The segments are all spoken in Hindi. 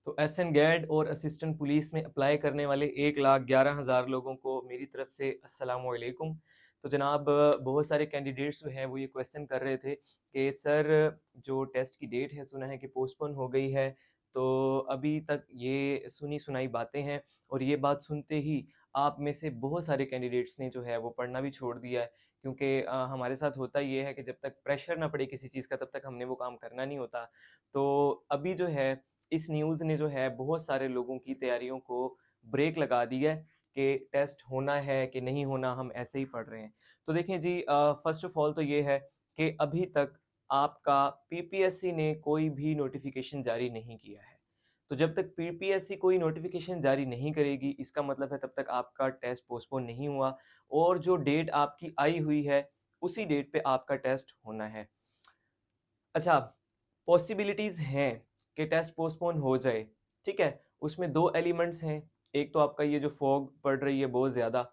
तो एसएन गैड और असिस्टेंट पुलिस में अप्लाई करने वाले 1,11,000 लोगों को मेरी तरफ से अस्सलाम वालेकुम। तो जनाब, बहुत सारे कैंडिडेट्स जो हैं वो ये क्वेश्चन कर रहे थे कि सर, जो टेस्ट की डेट है सुना है कि पोस्टपोन हो गई है। तो अभी तक ये सुनी सुनाई बातें हैं, और ये बात सुनते ही आप में से बहुत सारे कैंडिडेट्स ने जो है वो पढ़ना भी छोड़ दिया है, क्योंकि हमारे साथ होता ये है कि जब तक प्रेशर ना पड़े किसी चीज़ का तब तक हमने वो काम करना नहीं होता। तो अभी जो है इस न्यूज़ ने जो है बहुत सारे लोगों की तैयारियों को ब्रेक लगा दी है कि टेस्ट होना है कि नहीं होना, हम ऐसे ही पढ़ रहे हैं। तो देखें जी, फर्स्ट ऑफ ऑल तो ये है कि अभी तक आपका पीपीएससी ने कोई भी नोटिफिकेशन जारी नहीं किया है। तो जब तक पीपीएससी कोई नोटिफिकेशन जारी नहीं करेगी, इसका मतलब है तब तक आपका टेस्ट पोस्टपोन नहीं हुआ, और जो डेट आपकी आई हुई है उसी डेट पे आपका टेस्ट होना है। अच्छा, पॉसिबिलिटीज़ हैं कि टेस्ट पोस्टपोन हो जाए, ठीक है? उसमें 2 एलिमेंट्स हैं, एक तो आपका ये जो फॉग पड़ रही है बहुत ज़्यादा,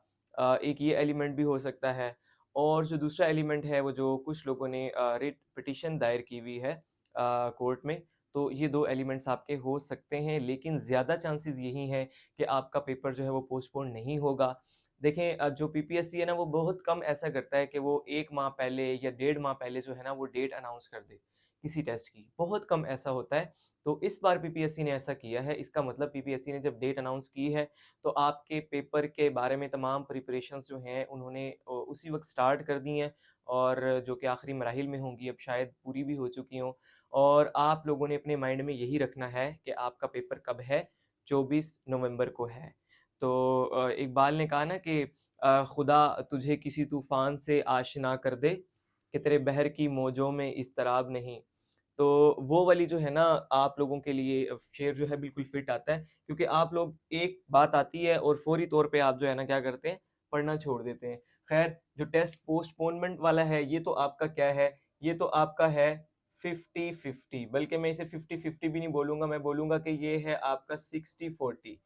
एक ये एलिमेंट भी हो सकता है, और जो दूसरा एलिमेंट है वो जो कुछ लोगों ने रिट पिटीशन दायर की हुई है कोर्ट में, तो ये 2 एलिमेंट्स आपके हो सकते हैं, लेकिन ज़्यादा चांसेस यही हैं कि आपका पेपर जो है वो पोस्टपोन नहीं होगा। देखें, जो पीपीएससी है ना, वो बहुत कम ऐसा करता है कि वो 1 माह पहले या डेढ़ माह पहले जो है ना वो डेट अनाउंस कर दे किसी टेस्ट की, बहुत कम ऐसा होता है। तो इस बार पीपीएससी ने ऐसा किया है, इसका मतलब पीपीएससी ने जब डेट अनाउंस की है, तो आपके पेपर के बारे में तमाम प्रिपरेशंस जो हैं उन्होंने उसी वक़्त स्टार्ट कर दी हैं, और जो कि आखिरी मराहिल में होंगी, अब शायद पूरी भी हो चुकी हों। और आप लोगों ने अपने माइंड में यही रखना है कि आपका पेपर कब है, 24 नवंबर को है। तो इकबाल ने कहा ना कि खुदा तुझे किसी तूफ़ान से आशना कर दे, कि तेरे बहर की मौजों में इज़्तिराब नहीं। तो वो वाली जो है ना, आप लोगों के लिए शेर जो है बिल्कुल फिट आता है, क्योंकि आप लोग, एक बात आती है और फ़ौरी तौर पे आप जो है ना क्या करते हैं, पढ़ना छोड़ देते हैं। ख़ैर, जो टेस्ट पोस्टपोनमेंट वाला है ये तो आपका क्या है, ये तो आपका है 50-50, बल्कि मैं इसे 50-50 भी नहीं बोलूँगा, मैं बोलूँगा कि ये है आपका 60-40,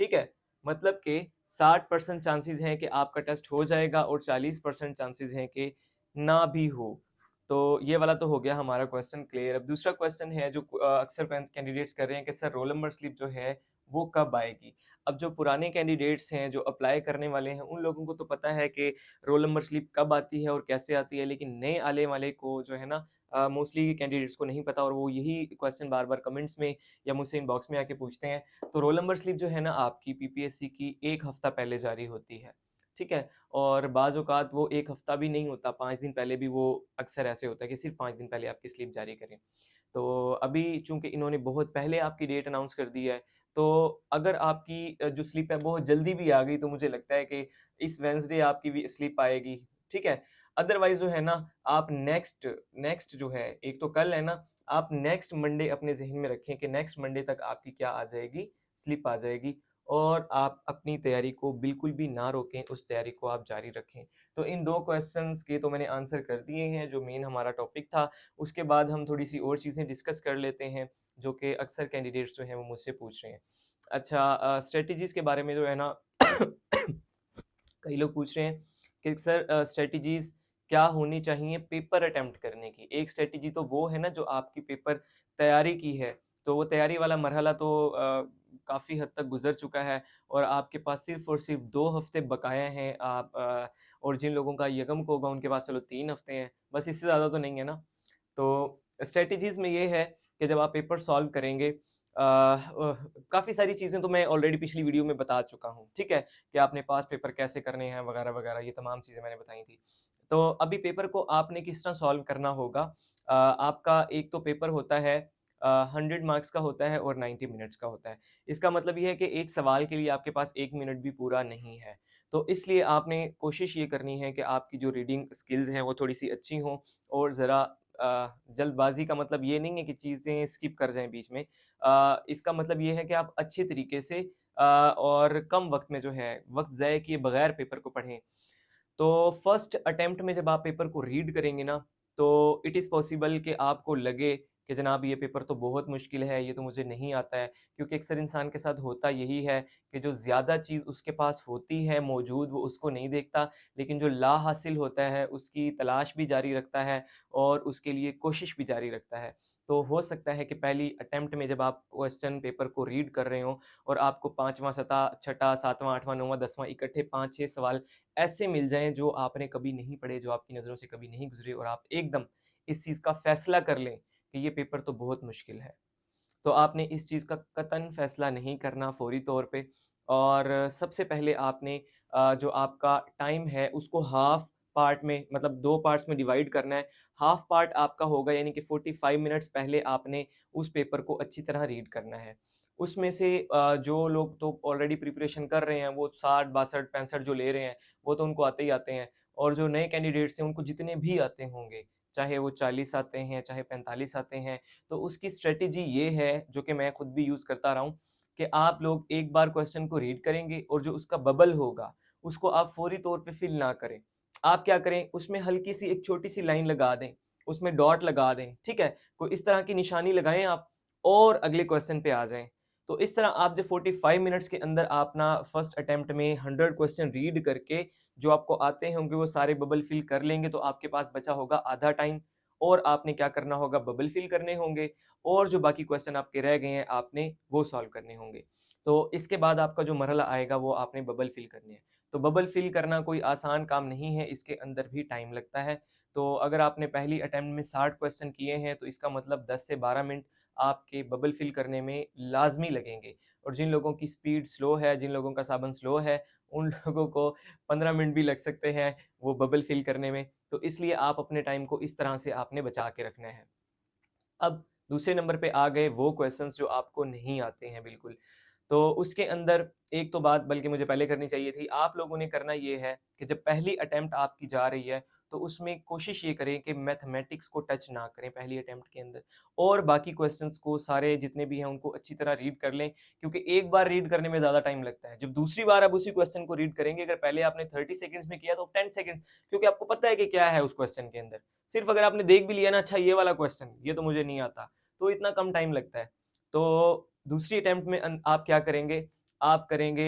ठीक है? मतलब कि 60% चांसेज़ हैं कि आपका टेस्ट हो जाएगा और 40% चांसेज़ हैं कि ना भी हो। तो ये वाला तो हो गया हमारा क्वेश्चन क्लियर। अब दूसरा क्वेश्चन है जो अक्सर कैंडिडेट्स कर रहे हैं कि सर, रोल नंबर स्लिप जो है वो कब आएगी? अब जो पुराने कैंडिडेट्स हैं जो अप्लाई करने वाले हैं, उन लोगों को तो पता है कि रोल नंबर स्लिप कब आती है और कैसे आती है, लेकिन नए आने वाले को जो है ना, मोस्टली कैंडिडेट्स को नहीं पता, और वो यही क्वेश्चन बार-बार कमेंट्स में या मुझसे इनबॉक्स में आके पूछते हैं। तो रोल नंबर स्लिप जो है ना आपकी पीपीएससी की 1 हफ्ता पहले जारी होती है, ठीक है? और बाज़ औक़ात वो 1 हफ़्ता भी नहीं होता, 5 दिन पहले भी वो अक्सर ऐसे होता है कि सिर्फ़ 5 दिन पहले आपकी स्लिप जारी करें। तो अभी चूँकि इन्होंने बहुत पहले आपकी डेट अनाउंस कर दी है, तो अगर आपकी जो स्लिप है बहुत जल्दी भी आ गई, तो मुझे लगता है कि इस वेडनेसडे आपकी भी स्लिप आएगी, ठीक है? अदरवाइज़ जो है ना, आप नेक्स्ट नेक्स्ट जो है, एक तो कल है ना, आप नेक्स्ट मंडे अपने ज़हन में रखें कि नेक्स्ट मंडे तक आपकी क्या आ जाएगी, स्लिप आ जाएगी, और आप अपनी तैयारी को बिल्कुल भी ना रोकें, उस तैयारी को आप जारी रखें। तो इन 2 क्वेश्चंस के तो मैंने आंसर कर दिए हैं, जो मेन हमारा टॉपिक था। उसके बाद हम थोड़ी-सी और चीज़ें डिस्कस कर लेते हैं, जो कि अक्सर कैंडिडेट्स जो हैं वो मुझसे पूछ रहे हैं। अच्छा, स्ट्रैटेजीज़ के बारे में जो है ना कई लोग पूछ रहे हैं कि सर, स्ट्रैटेजीज़ क्या होनी चाहिए पेपर अटेम्प्ट करने की? एक स्ट्रैटेजी तो वो है ना जो आपकी पेपर तैयारी की है, तो वो तैयारी वाला मरहला तो काफ़ी हद तक गुज़र चुका है, और आपके पास सिर्फ़ और सिर्फ़ 2 हफ़्ते बकाया हैं। और जिन लोगों का यकम को होगा उनके पास चलो 3 हफ़्ते हैं, बस इससे ज़्यादा तो नहीं है ना। तो स्ट्रैटेजीज़ में ये है कि जब आप पेपर सॉल्व करेंगे, काफ़ी सारी चीज़ें तो मैं ऑलरेडी पिछली वीडियो में बता चुका हूँ, ठीक है? कि आपने पास पेपर कैसे करने हैं वगैरह-वगैरह, ये तमाम चीज़ें मैंने बताई थी। तो अभी पेपर को आपने किस तरह सॉल्व करना होगा, आपका एक तो पेपर होता है 100 मार्क्स का होता है और 90 मिनट्स का होता है। इसका मतलब ये है कि एक सवाल के लिए आपके पास 1 मिनट भी पूरा नहीं है। तो इसलिए आपने कोशिश ये करनी है कि आपकी जो रीडिंग स्किल्स हैं वो थोड़ी-सी अच्छी हों, और ज़रा जल्दबाज़ी का मतलब ये नहीं है कि चीज़ें स्किप कर जाएँ बीच में। इसका मतलब ये है कि आप अच्छे तरीके से और कम वक़्त में जो है, वक़्त ज़ाया किए बगैर पेपर को पढ़ें। तो फर्स्ट अटेम्प्ट में जब आप पेपर को रीड करेंगे ना, तो इट इज़ पॉसिबल कि आपको लगे कि जनाब ये पेपर तो बहुत मुश्किल है, ये तो मुझे नहीं आता है। क्योंकि अक्सर इंसान के साथ होता यही है कि जो ज़्यादा चीज़ उसके पास होती है मौजूद, वो उसको नहीं देखता, लेकिन जो ला हासिल होता है उसकी तलाश भी जारी रखता है और उसके लिए कोशिश भी जारी रखता है। तो हो सकता है कि पहली अटेम्प्ट में जब आप क्वेश्चन पेपर को रीड कर रहे हो और आपको 5वां, 6ठा, 7वां, 8वां, 9वां, 10वां इकट्ठे 5-6 सवाल ऐसे मिल जाएँ जो आपने कभी नहीं पढ़े, जो आपकी नज़रों से कभी नहीं गुज़रे और आप एकदम इस चीज़ का फैसला कर लें कि ये पेपर तो बहुत मुश्किल है। तो आपने इस चीज़ का कतई फ़ैसला नहीं करना फ़ौरी तौर पे और सबसे पहले आपने जो आपका टाइम है उसको हाफ़ पार्ट में मतलब 2 पार्ट्स में डिवाइड करना है। हाफ़ पार्ट आपका होगा यानी कि 45 मिनट्स पहले आपने उस पेपर को अच्छी तरह रीड करना है। उसमें से जो लोग तो ऑलरेडी प्रिपरेशन कर रहे हैं वो 60, 62, 65 जो ले रहे हैं, वो तो उनको आते ही आते हैं और जो नए कैंडिडेट्स हैं उनको जितने भी आते होंगे, चाहे वो 40 आते हैं, चाहे 45 आते हैं, तो उसकी स्ट्रैटेजी ये है, जो कि मैं खुद भी यूज़ करता रहा हूँ, कि आप लोग एक बार क्वेश्चन को रीड करेंगे और जो उसका बबल होगा, उसको आप फ़ौरी तौर पे फ़िल ना करें। आप क्या करें, उसमें हल्की-सी एक छोटी-सी लाइन लगा दें, उसमें डॉट लगा दें, ठीक है? कोई इस तरह की निशानी लगाएँ आप और अगले क्वेश्चन पे आ जाएँ। तो इस तरह आप जब 45 मिनट्स के अंदर अपना फर्स्ट अटेम्प्ट में 100 क्वेश्चन रीड करके, जो आपको आते होंगे वो सारे बबल फ़िल कर लेंगे, तो आपके पास बचा होगा आधा टाइम और आपने क्या करना होगा बबल फिल करने होंगे और जो बाकी क्वेश्चन आपके रह गए हैं आपने वो सॉल्व करने होंगे। तो इसके बाद आपका जो मरहला आएगा वो आपने बबल फिल करने हैं। तो बबल फिल करना कोई आसान काम नहीं है, इसके अंदर भी टाइम लगता है। तो अगर आपने पहली अटेम्प्ट में 60 क्वेश्चन किए हैं तो इसका मतलब 10 से 12 मिनट आपके बबल फिल करने में लाज़मी लगेंगे और जिन लोगों की स्पीड स्लो है, जिन लोगों का साबन स्लो है, उन लोगों को 15 मिनट भी लग सकते हैं वो बबल फिल करने में। तो इसलिए आप अपने टाइम को इस तरह से आपने बचा के रखना है। अब दूसरे नंबर पे आ गए वो क्वेश्चंस जो आपको नहीं आते हैं बिल्कुल। तो उसके अंदर एक तो बात बल्कि मुझे पहले करनी चाहिए थी, आप लोगों ने करना ये है कि जब पहली अटेम्प्ट आपकी जा रही है, तो उसमें कोशिश ये करें कि मैथमेटिक्स को टच ना करें पहली अटेम्प्ट के अंदर और बाकी क्वेश्चंस को सारे जितने भी हैं उनको अच्छी तरह रीड कर लें, क्योंकि एक बार रीड करने में ज़्यादा टाइम लगता है। जब दूसरी बार आप उसी क्वेश्चन को रीड करेंगे, अगर पहले आपने 30 सेकंड्स में किया तो 10 सेकंड्स क्योंकि आपको पता है कि क्या है उस क्वेश्चन के अंदर। सिर्फ अगर आपने देख भी लिया ना अच्छा ये वाला क्वेश्चन, ये तो मुझे नहीं आता, तो इतना कम टाइम लगता है। तो दूसरी अटेम्प्ट में आप क्या करेंगे, आप करेंगे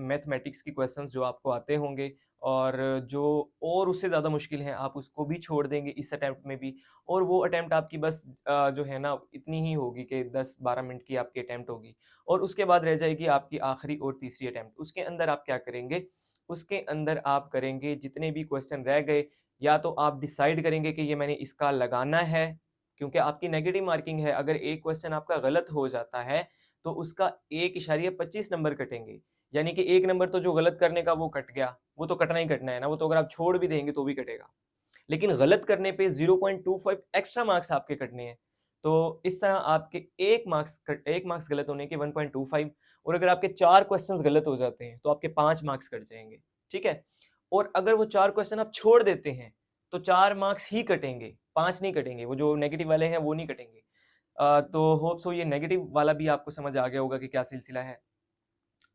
मैथमेटिक्स की क्वेश्चंस जो आपको आते होंगे और जो और उससे ज़्यादा मुश्किल हैं आप उसको भी छोड़ देंगे इस अटेम्प्ट में भी और वो अटेम्प्ट आपकी बस जो है ना इतनी ही होगी कि 10-12 मिनट की आपकी अटेम्प्ट होगी और उसके बाद रह जाएगी आपकी आखिरी और तीसरी अटेम्प्ट। उसके अंदर आप क्या करेंगे, उसके अंदर आप करेंगे जितने भी क्वेश्चन रह गए या तो आप डिसाइड करेंगे कि ये मैंने इसका लगाना है, क्योंकि आपकी नेगेटिव मार्किंग है, अगर एक क्वेश्चन आपका गलत हो जाता है तो उसका 1.25 नंबर कटेंगे। यानी कि 1 नंबर तो जो गलत करने का वो कट गया, वो तो कटना ही कटना है ना, वो तो अगर आप छोड़ भी देंगे तो भी कटेगा। लेकिन गलत करने पे 0.25 एक्स्ट्रा मार्क्स आपके कटने हैं। तो इस तरह आपके 1 मार्क्स गलत होने के 1.25 और अगर आपके 4 क्वेश्चंस गलत हो जाते हैं, तो आपके 5 मार्क्स कट जाएँगे, ठीक है? और अगर वो 4 क्वेश्चन आप छोड़ देते हैं, तो 4 मार्क्स ही कटेंगे, 5 नहीं कटेंगे, वो जो नेगेटिव वाले हैं वो नहीं कटेंगे। तो होप सो ये नेगेटिव वाला भी आपको समझ आ गया होगा कि क्या सिलसिला है।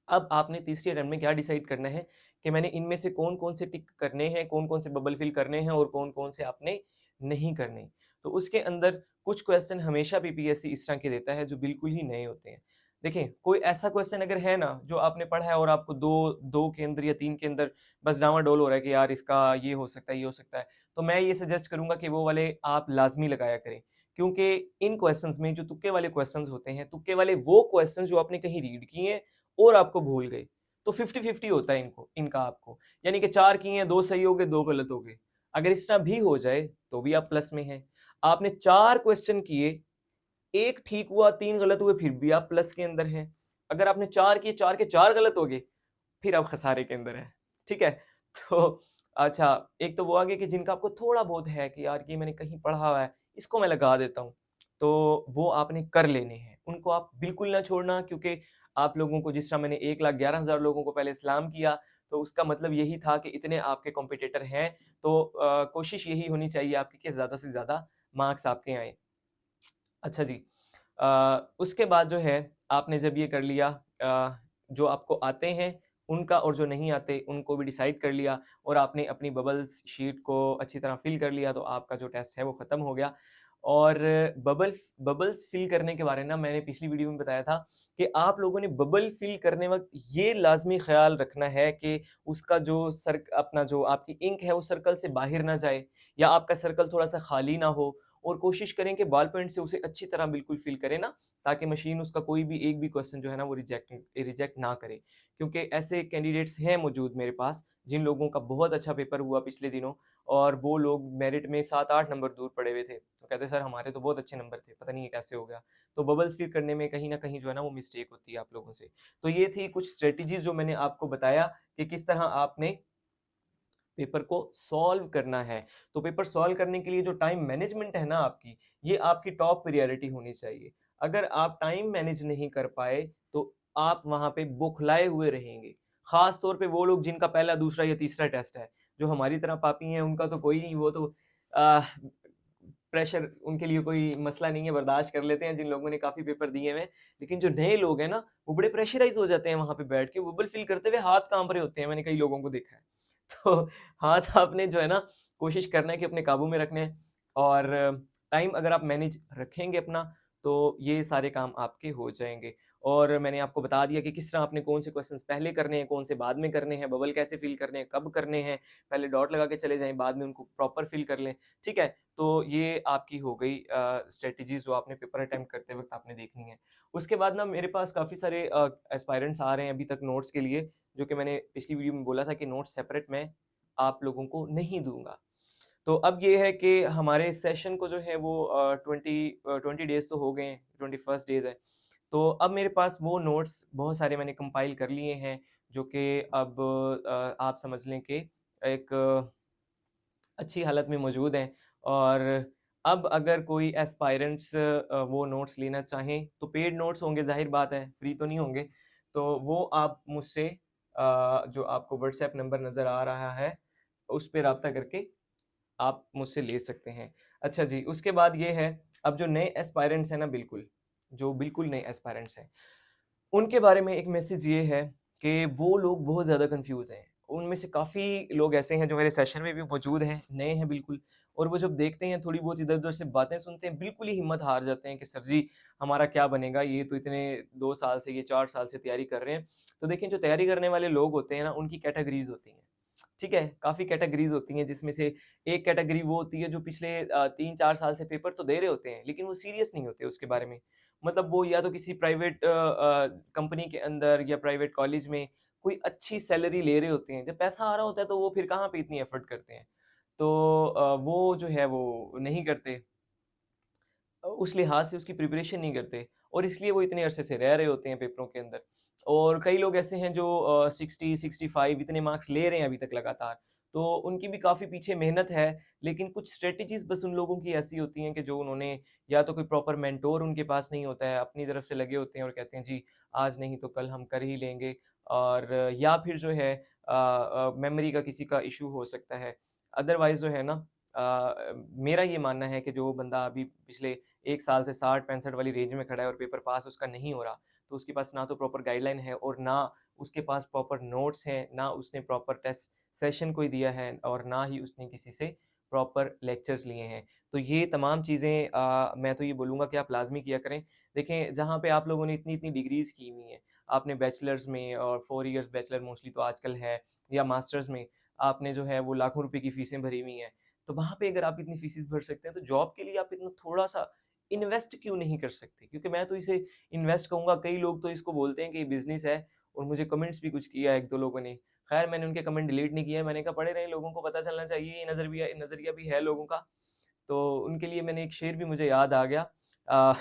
अब आपने तीसरी अटेम्प्ट में क्या डिसाइड करना है कि मैंने इनमें से कौन-कौन से टिक करने हैं, कौन-कौन से बबल फिल करने हैं और कौन-कौन से आपने नहीं करने। तो उसके अंदर कुछ क्वेश्चन हमेशा पीपीएससी इस तरह के देता है जो बिल्कुल ही नए होते हैं। देखें, कोई ऐसा क्वेश्चन अगर है ना जो आपने पढ़ा है और आपको 2 के अंदर या 3 के अंदर बस डामाडोल हो रहा है कि यार इसका ये हो सकता है, ये हो सकता है। तो मैं ये सजेस्ट करूँगा कि वो वाले आप लाज़मी लगाया करें। क्योंकि इन क्वेश्चंस में जो तुक्के वाले क्वेश्चंस होते हैं, तुक्के वाले वो क्वेश्चंस जो आपने कहीं रीड किए हैं और आपको भूल गए, तो 50-50 होता है इनका आपको। यानी कि 4 किए हैं, 2 सही हो गए, 2 गलत हो गए। अगर इस तरह भी हो जाए, तो भी आप प्लस में हैं। आपने 4 क्वेश्चन किए, 1 ठीक हुआ, 3 गलत हुए, फिर भी आप प्लस के अंदर हैं। अगर आपने 4 किए, 4 के 4 गलत हो गए, फिर आप खसारे के अंदर हैं। ठीक है? तो अच्छा, एक तो वो आ गया कि जिनका आपको थोड़ा बहुत है कि यार ये मैंने कहीं पढ़ा हुआ है, इसको मैं लगा देता हूँ। तो वो आपने कर लेने हैं। उनको आप बिल्कुल ना छोड़ना क्योंकि आप लोगों को जिस तरह मैंने 1,11,000 लोगों को पहले सलाम किया, तो उसका मतलब यही था कि इतने आपके कॉम्पिटिटर हैं, तो कोशिश यही होनी चाहिए आपकी कि ज़्यादा से ज़्यादा मार्क्स आपके आएँ। अच्छा जी। उसके बाद जो है आपने जब ये कर लिया जो आपको आते हैं उनका और जो नहीं आते उनको भी डिसाइड कर लिया और आपने अपनी बबल्स शीट को अच्छी तरह फिल कर लिया तो आपका जो टेस्ट है वो ख़त्म हो गया। और बबल्स फिल करने के बारे में ना मैंने पिछली वीडियो में बताया था कि आप लोगों ने बबल फिल करने वक़्त ये लाज़मी ख़्याल रखना है कि उसका जो अपना जो आपकी इंक है वो सर्कल से बाहर ना जाए या आपका सर्कल थोड़ा-सा खाली ना हो और कोशिश करें कि बॉल पॉइंट से उसे अच्छी तरह बिल्कुल फिल करें ना, ताकि मशीन उसका कोई भी एक भी क्वेश्चन जो है ना वो रिजेक्ट ना करे। क्योंकि ऐसे कैंडिडेट्स हैं मौजूद मेरे पास जिन लोगों का बहुत अच्छा पेपर हुआ पिछले दिनों, और वो लोग मेरिट में 7-8 नंबर दूर पड़े हुए थे। तो कहते सर हमारे तो बहुत अच्छे नंबर थे, पता नहीं ये कैसे हो गया। तो बबल्स फिल करने में कहीं न कहीं जो है ना वो मिस्टेक होती है आप लोगों से। तो ये थी कुछ स्ट्रैटेजीज़ जो मैंने आपको बताया कि किस तरह आपने पेपर को सॉल्व करना है। तो पेपर सॉल्व करने के लिए जो टाइम मैनेजमेंट है ना आपकी, ये आपकी टॉप प्रायोरिटी होनी चाहिए। अगर आप टाइम मैनेज नहीं कर पाए, तो आप वहाँ पे बौखलाए हुए रहेंगे। ख़ास तौर पे वो लोग जिनका पहला, दूसरा या तीसरा टेस्ट है। जो हमारी तरह पापी हैं, उनका तो कोई नहीं, वो तो अ, प्रेशर उनके लिए कोई मसला नहीं है, बर्दाश्त कर लेते हैं जिन लोगों ने काफ़ी पेपर दिए हुए हैं। लेकिन जो नए लोग हैं ना, वो बड़े प्रेशराइज़ हो जाते हैं वहाँ पे बैठ के, बबल फ़िल करते हुए हाथ काँप रहे होते हैं, मैंने कई लोगों को देखा है। तो हाथ आपने जो है ना कोशिश करना है कि अपने काबू में रखने हैं, और टाइम अगर आप मैनेज रखेंगे अपना, तो ये सारे काम आपके हो जाएँगे। और मैंने आपको बता दिया कि किस तरह आपने कौन से क्वेश्चंस पहले करने हैं, कौन से बाद में करने हैं, बबल कैसे फ़िल करने हैं, कब करने हैं, पहले डॉट लगा के चले जाएँ, बाद में उनको प्रॉपर फ़िल कर लें, ठीक है? तो ये आपकी हो गई स्ट्रैटेजीज़ जो आपने पेपर अटेम्प्ट करते वक़्त आपने देखनी है। उसके बाद ना मेरे पास काफ़ी सारे एस्पायरेंट्स आ रहे हैं अभी तक नोट्स के लिए, जो कि मैंने पिछली वीडियो में बोला था कि नोट्स सेपरेट मैं आप लोगों को नहीं दूँगा। तो अब ये है कि हमारे सेशन को जो है वो 20 डेज़ तो हो गए हैं, 21st डेज़ है। तो अब मेरे पास वो नोट्स बहुत सारे मैंने कंपाइल कर लिए हैं, जो कि अब आप समझ लें कि एक अच्छी हालत में मौजूद हैं। और अब अगर कोई एस्पायरेंट्स वो नोट्स लेना चाहें, तो पेड नोट्स होंगे, ज़ाहिर बात है, फ्री तो नहीं होंगे। तो वो आप मुझसे जो आपको व्हाट्सएप नंबर नज़र आ रहा है, उस पे राब्ता करके आप मुझसे ले सकते हैं। अच्छा जी, उसके बाद ये है, अब जो नए एस्पायरेंट्स हैं ना बिल्कुल, जो बिल्कुल नए एस्पायरेंट्स हैं, उनके बारे में एक मैसेज ये है कि वो लोग बहुत ज़्यादा कन्फ्यूज़ हैं। उनमें से काफ़ी लोग ऐसे हैं जो मेरे सेशन में भी मौजूद हैं, नए हैं बिल्कुल, और वो जब देखते हैं, थोड़ी बहुत इधर-उधर से बातें सुनते हैं, बिल्कुल ही हिम्मत हार जाते हैं कि सर जी, हमारा क्या बनेगा? ये तो इतने 2 साल से, ये 4 साल से तैयारी कर रहे हैं। तो देखिए, जो तैयारी करने वाले लोग होते हैं ना, उनकी कैटेगरीज़ होती हैं। ठीक है? काफ़ी कैटेगरीज़ होती हैं, जिसमें से एक कैटेगरी वो होती है जो पिछले 3-4 साल से पेपर तो दे रहे होते हैं, लेकिन वो सीरियस नहीं होते उसके बारे में। मतलब वो या तो किसी प्राइवेट कंपनी के अंदर या प्राइवेट कॉलेज में कोई अच्छी सैलरी ले रहे होते हैं। जब पैसा आ रहा होता है तो वो फिर कहाँ पे इतनी एफर्ट करते हैं। तो वो जो है वो नहीं करते। उस लिहाज से उसकी प्रिपरेशन नहीं करते, और इसलिए वो इतने अरसे से रह रहे होते हैं पेपरों के अंदर। और कई लोग ऐसे हैं जो 60-65 इतने मार्क्स ले रहे हैं अभी तक लगातार। तो उनकी भी काफ़ी पीछे मेहनत है, लेकिन कुछ स्ट्रैटेजीज़ बस उन लोगों की ऐसी होती हैं कि जो उन्होंने, या तो कोई प्रॉपर मेंटर उनके पास नहीं होता है, अपनी तरफ से लगे होते हैं और कहते हैं जी, आज नहीं तो कल हम कर ही लेंगे। और या फिर जो है मेमोरी का किसी का इश्यू हो सकता है। अदरवाइज़ जो है ना, मेरा ये मानना है कि जो बंदा अभी पिछले 1 साल से 60-65 वाली रेंज में खड़ा है और पेपर पास उसका नहीं हो रहा, तो उसके पास ना तो प्रॉपर गाइडलाइन है, और ना उसके पास प्रॉपर नोट्स हैं, ना उसने प्रॉपर टेस्ट सेशन कोई दिया है, और ना ही उसने किसी से प्रॉपर लेक्चर्स लिए हैं। तो ये तमाम चीज़ें मैं तो ये बोलूँगा कि आप लाज़मी किया करें। देखें, जहाँ पे आप लोगों ने इतनी-इतनी डिग्रीज़ की हुई हैं, आपने बैचलर्स में, और 4 इयर्स बैचलर मोस्टली तो आजकल है, या मास्टर्स में आपने जो है वो लाखों रुपए की फ़ीसें भरी हुई हैं। तो वहाँ पे अगर आप इतनी फ़ीसेस भर सकते हैं, तो जॉब के लिए आप इतना थोड़ा-सा इन्वेस्ट क्यों नहीं कर सकते? क्योंकि मैं तो इसे इन्वेस्ट कहूँगा, कई लोग तो इसको बोलते हैं कि ये बिज़नेस है, और मुझे कमेंट्स भी कुछ किया है 1-2 लोगों ने। ख़ैर मैंने उनके कमेंट डिलीट नहीं किए हैं, मैंने कहा पड़े रहें, लोगों को पता चलना चाहिए, ये नज़रिया भी है लोगों का। तो उनके लिए मैंने एक शेर भी मुझे याद आ गया। अ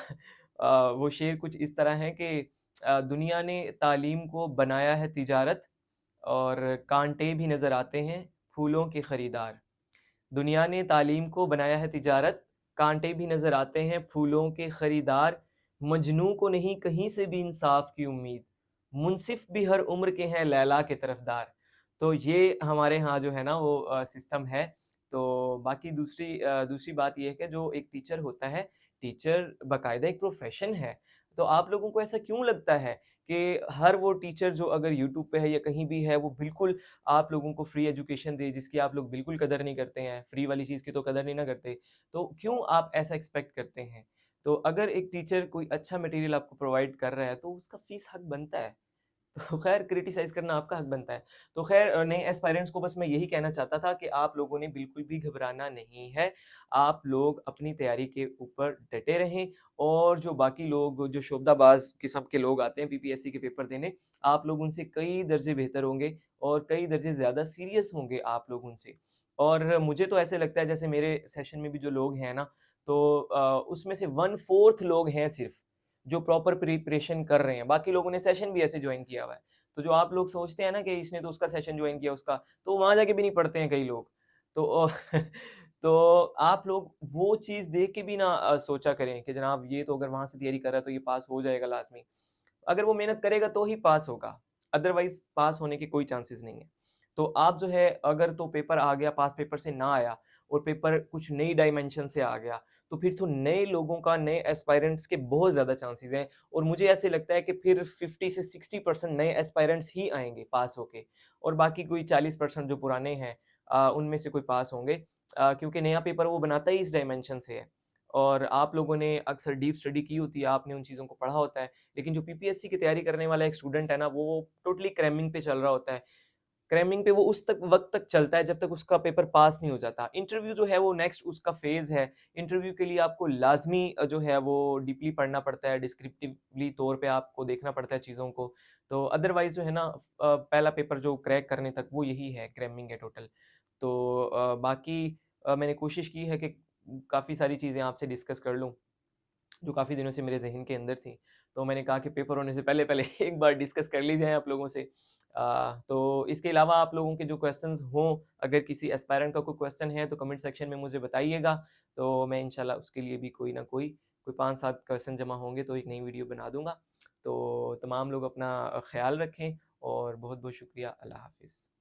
वो शेर कुछ इस तरह है कि दुनिया ने तालीम को बनाया है तिजारत, और कांटे भी नज़र आते हैं फूलों के खरीदार। दुनिया ने तालीम को बनाया है तिजारत, कांटे भी नज़र आते हैं फूलों के खरीदार। मजनू को नहीं कहीं से भी इंसाफ की उम्मीद, मुंसिफ भी हर उम्र के हैं लैला के तरफदार। तो ये हमारे यहाँ जो है ना वो सिस्टम है। तो बाकी दूसरी बात ये है कि जो एक टीचर होता है, टीचर बाकायदा एक प्रोफ़ेशन है। तो आप लोगों को ऐसा क्यों लगता है कि हर वो टीचर जो अगर यूट्यूब पे है या कहीं भी है, वो बिल्कुल आप लोगों को फ्री एजुकेशन दे, जिसकी आप लोग बिल्कुल कदर नहीं करते हैं, फ्री वाली चीज़ की तो कदर नहीं ना करते, तो क्यों आप ऐसा एक्सपेक्ट करते हैं? तो अगर एक टीचर कोई अच्छा मटेरियल आपको प्रोवाइड कर रहा है, तो उसका फ़ीस हक बनता है। तो खैर क्रिटिसाइज़ करना आपका हक बनता है। तो खैर नए एस्पायरेंट्स को बस मैं यही कहना चाहता था कि आप लोगों ने बिल्कुल भी घबराना नहीं है। आप लोग अपनी तैयारी के ऊपर डटे रहें और जो बाकी लोग जो शोबदाबाज़ किस्म के लोग आते हैं पीपीएससी के पेपर देने, आप लोग उनसे कई दर्जे बेहतर होंगे और कई दर्जे ज़्यादा सीरियस होंगे आप लोग उनसे। और मुझे तो ऐसे लगता है जैसे मेरे सेशन में भी जो लोग हैं ना, तो उसमें से 1/4 लोग हैं सिर्फ़ जो प्रॉपर प्रिपरेशन कर रहे हैं, बाकी लोगों ने सेशन भी ऐसे जॉइन किया हुआ है। तो जो आप लोग सोचते हैं ना कि इसने तो उसका सेशन जॉइन किया उसका, तो वहाँ जाके भी नहीं पढ़ते हैं कई लोग। तो तो आप लोग वो चीज़ देख के भी ना सोचा करें कि जनाब ये तो अगर वहाँ से तैयारी कर रहा है तो ये पास हो जाएगा लाज़मी। अगर वो मेहनत करेगा तो ही पास होगा, अदरवाइज़ पास होने के कोई चांसेस नहीं है। तो आप जो है अगर तो पेपर आ गया, पास पेपर से ना आया और पेपर कुछ नई डायमेंशन से आ गया, तो फिर तो नए लोगों का, नए एस्पायरेंट्स के बहुत ज़्यादा चांसेस हैं और मुझे ऐसे लगता है कि फिर 50 से 60% नए एस्पायरेंट्स ही आएँगे पास होके और बाकी कोई 40% जो पुराने हैं उनमें से कोई पास होंगे क्योंकि नया पेपर वो बनाता ही इस डायमेंशन से है और आप लोगों ने अक्सर डीप स्टडी की होती है, आपने उन चीज़ों को पढ़ा होता है। लेकिन जो पीपीएससी की तैयारी करने वाला एक स्टूडेंट है ना, वो टोटली क्रैमिंग पे चल रहा होता है। क्रैमिंग पे वो उस तक वक़्त तक चलता है जब तक उसका पेपर पास नहीं हो जाता। इंटरव्यू जो है वो नेक्स्ट उसका फ़ेज़ है। इंटरव्यू के लिए आपको लाज़मी जो है वो डीपली पढ़ना पड़ता है, डिस्क्रिप्टिवली तौर पे आपको देखना पड़ता है चीज़ों को। तो अदरवाइज़ जो है ना पहला पेपर जो क्रैक करने तक वो यही है, क्रैमिंग है टोटल। तो बाकी मैंने कोशिश की है कि काफ़ी सारी चीज़ें आपसे डिस्कस कर लूँ। जो काफ़ी दिनों से मेरे ज़हन के अंदर थी। तो मैंने कहा कि पेपर होने से पहले-पहले एक बार डिस्कस कर ली जाए आप लोगों से। तो इसके अलावा आप लोगों के जो क्वेश्चन्स हों, अगर किसी एस्पायरेंट का कोई क्वेश्चन है तो कमेंट सेक्शन में मुझे बताइएगा। तो मैं इंशाल्लाह उसके लिए भी कोई ना कोई 5-7 क्वेश्चन जमा होंगे तो एक नई वीडियो बना दूँगा। तो तमाम लोग अपना ख़्याल रखें और बहुत-बहुत शुक्रिया। अल्लाह हाफ़िज़।